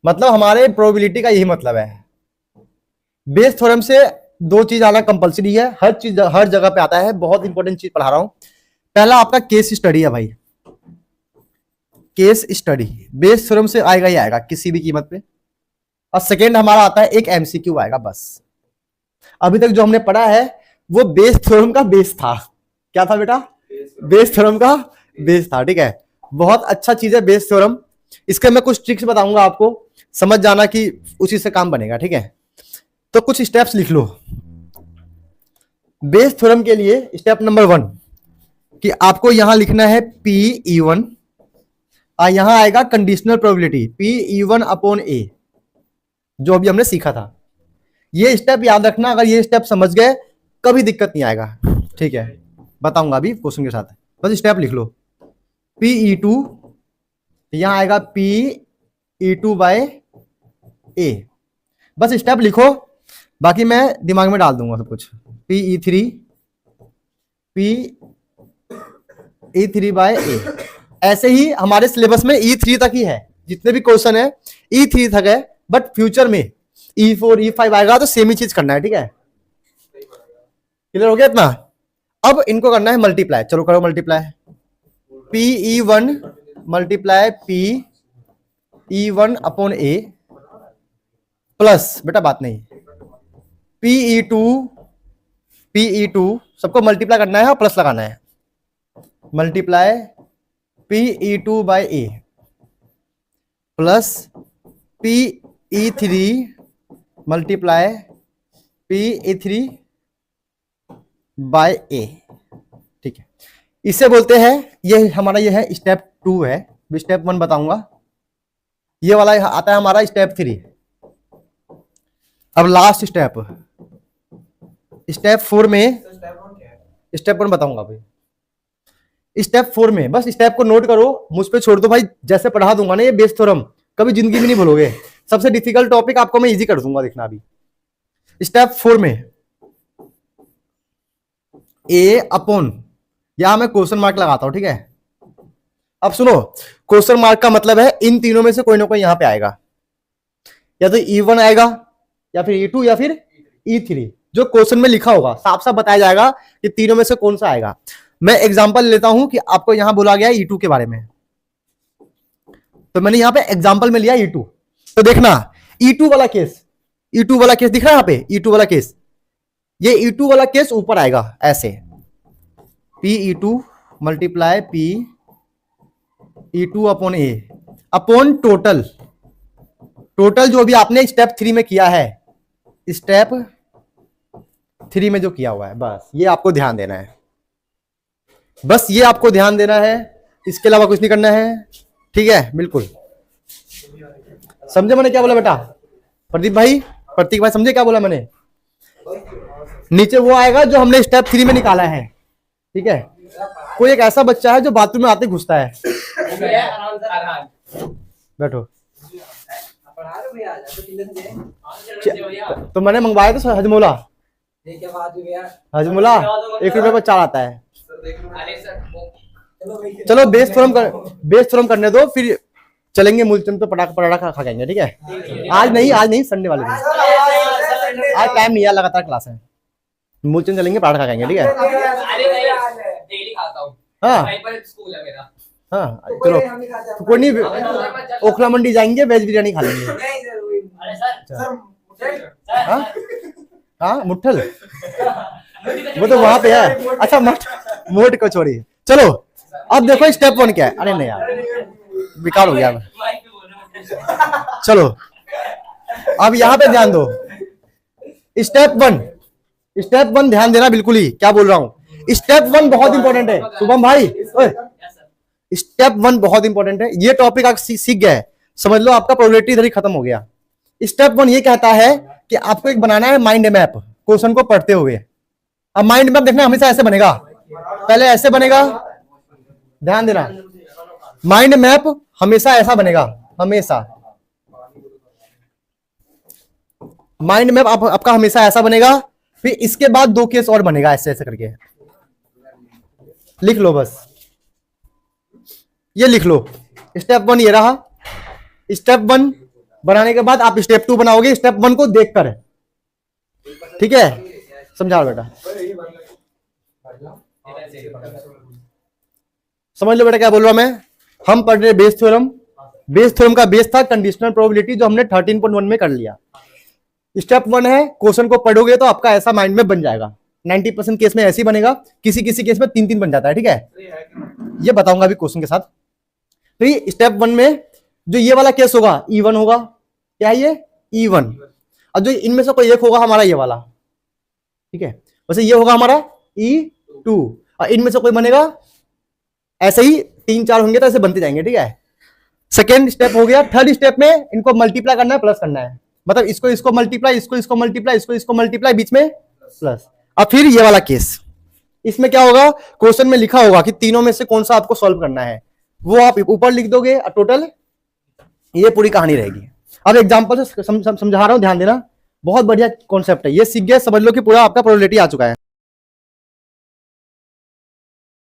मतलब हमारे प्रोबेबिलिटी का यही मतलब है। बेस थ्योरम से दो चीज आना कंपलसरी है, हर चीज हर जगह पे आता है। बहुत इंपॉर्टेंट चीज पढ़ा रहा हूं। पहला आपका केस स्टडी है भाई, केस स्टडी बेस थ्योरम से आएगा ही आएगा किसी भी कीमत पे। और सेकेंड हमारा आता है एक एमसीक्यू आएगा बस। अभी तक जो हमने पढ़ा है वो बेस थ्योरम का बेस था। क्या था बेटा? बेस थ्योरम का बेस था। ठीक है, बहुत अच्छा चीज है बेस थ्योरम। इसके मैं कुछ ट्रिक्स बताऊंगा आपको, समझ जाना कि उसी से काम बनेगा। ठीक है, तो कुछ स्टेप्स लिख लो बेस थ्योरम के लिए। स्टेप नंबर 1 कि आपको यहां लिखना है पी ई वन, यहां आएगा conditional probability P E one upon A, जो अभी हमने सीखा था। ये स्टेप याद रखना, अगर ये स्टेप समझ गए कभी दिक्कत नहीं आएगा। ठीक है, बताऊंगा अभी क्वेश्चन के साथ। बस स्टेप लिख लो पी ई टू, यहां आएगा पी ई टू बाय ए। बस स्टेप लिखो, बाकी मैं दिमाग में डाल दूंगा सब कुछ। पी ई थ्री बाय ए। ऐसे ही हमारे सिलेबस में ई3 तक ही है, जितने भी क्वेश्चन है ई3 तक है। बट फ्यूचर में ई4 ई5 आएगा तो सेम ही चीज करना है। ठीक है, क्लियर हो गया इतना? अब इनको करना है मल्टीप्लाई। चलो करो multiply. P E one multiply P E one upon A plus, बेटा बात नहीं, पी ई टू सबको मल्टीप्लाई करना है और प्लस लगाना है। Multiply P E two by A plus P E three multiply P E three by A. ठीक है, इसे बोलते हैं, ये हमारा ये है स्टेप 2 है। स्टेप 1 बताऊंगा, ये वाला आता है हमारा स्टेप 3। अब लास्ट स्टेप, स्टेप 4 में, स्टेप 1 बताऊंगा भाई। स्टेप 4 में बस स्टेप को नोट करो, मुझ पे छोड़ दो भाई। जैसे पढ़ा दूंगा ना ये बेस थ्योरम, कभी जिंदगी में नहीं भूलोगे। सबसे डिफिकल्ट टॉपिक आपको मैं इजी कर दूंगा, देखना अभी। स्टेप 4 में ए अपॉन, यहां मैं क्वेश्चन मार्क लगाता हूं। ठीक है, अब सुनो, क्वेश्चन मार्क का मतलब है इन तीनों में से कोई ना कोई यहां पे आएगा, या तो E1 आएगा, या फिर E2, या फिर E3। जो क्वेश्चन में लिखा होगा साफ साफ बताया जाएगा कि तीनों में से कौन सा आएगा। मैं एग्जांपल लेता हूं कि आपको यहां बोला गया E2 के बारे में, तो मैंने यहां पे एग्जांपल में लिया E2। तो देखना E2 वाला केस, E2 वाला केस दिख रहा है यहां पे, E2 वाला केस, ये E2 वाला केस ऊपर आएगा ऐसे, P E two multiply P E two upon A upon total. Total जो भी आपने स्टेप 3 में किया है, स्टेप 3 में जो किया हुआ है, बस ये आपको ध्यान देना है। बस ये आपको ध्यान देना है, इसके अलावा कुछ नहीं करना है। ठीक है, बिल्कुल समझे मैंने क्या बोला बेटा? प्रदीप भाई, प्रतीक भाई, समझे क्या बोला मैंने? नीचे वो आएगा जो हमने स्टेप 3 में निकाला है। ठीक है, कोई एक ऐसा बच्चा है जो बाथरूम में आते घुसता है। बैठो, तो मैंने मंगवाया था हजमोला। हजमोला 1 रुपए पर 4 आता है। चलो बेस थ्योरम करने दो, फिर चलेंगे मूलचंद पे पटाखा खा जाएंगे। ठीक है, आज नहीं संडे वाले दिन, आज टाइम नहीं है, लगातार क्लास है। मूलचंद चलेंगे, पटाखा खाएंगे। ठीक है, हाँ हाँ, चलो कोई नहीं, ओखला मंडी जाएंगे, वेज बिरयानी खा लेंगे। हाँ मुठल, वो तो वहां पे है। अच्छा मोट को छोड़िए, चलो अब देखो स्टेप 1 क्या है। अरे नहीं यार, बेकार हो गया। चलो अब यहां पे ध्यान दो, स्टेप 1 ध्यान देना बिल्कुल ही, क्या बोल रहा हूं। स्टेप 1 बहुत इंपॉर्टेंट है शुभम भाई। स्टेप 1 बहुत इंपॉर्टेंट है, ये टॉपिक आप सीख गए, समझ लो आपका प्रोबेबिलिटी इधर ही खत्म हो गया। स्टेप 1 ये कहता है कि आपको एक बनाना है माइंड मैप क्वेश्चन को पढ़ते हुए। अब माइंड मैप देखना हमेशा ऐसे बनेगा, पहले ऐसे बनेगा, ध्यान देना, माइंड मैप हमेशा ऐसा बनेगा, हमेशा माइंड मैप आपका हमेशा ऐसा बनेगा। फिर इसके बाद 2 केस और बनेगा ऐसे ऐसे करके, लिख लो बस, ये लिख लो। स्टेप 1 ये रहा, स्टेप 1 बनाने के बाद आप स्टेप 2 बनाओगे स्टेप 1 को देखकर, ठीक है। समझाओ बेटा, समझ लो बेटा क्या बोल रहा हूं मैं। हम पढ़ रहे बेस थ्योरम, बेस थ्योरम का बेस था कंडीशनल प्रोबेबिलिटी जो हमने 13.1 में कर लिया। स्टेप 1 है, क्वेश्चन को पढ़ोगे तो आपका ऐसा माइंड में बन जाएगा, 90% केस में ऐसे ही बनेगा, किसी किसी केस में 3-3 बन जाता है, ठीक है। ये बताऊंगा अभी क्वेश्चन के साथ। तो ये स्टेप 1 में जो ये वाला केस होगा E1 होगा, क्या है ये E1, और जो इनमें से कोई एक होगा हमारा ये वाला, ठीक है। वैसे ये होगा हमारा E2 और इनमें से कोई बनेगा, ऐसे ही 3-4 होंगे तो ऐसे बनते जाएंगे, ठीक है। सेकेंड स्टेप हो गया। थर्ड स्टेप में इनको मल्टीप्लाई करना है, प्लस करना है, मतलब इसको इसको मल्टीप्लाई, इसको मल्टीप्लाई, इसको मल्टीप्लाई, बीच में प्लस। अब फिर ये वाला केस, इसमें क्या होगा, क्वेश्चन में लिखा होगा कि तीनों में से कौन सा आपको सॉल्व करना है, वो आप ऊपर लिख दोगे और टोटल ये पूरी कहानी रहेगी। अब एग्जांपल से समझा रहा हूं, ध्यान देना, बहुत बढ़िया कॉन्सेप्ट है ये, सीख गए समझ लो कि पूरा आपका प्रोबेबिलिटी आ चुका है।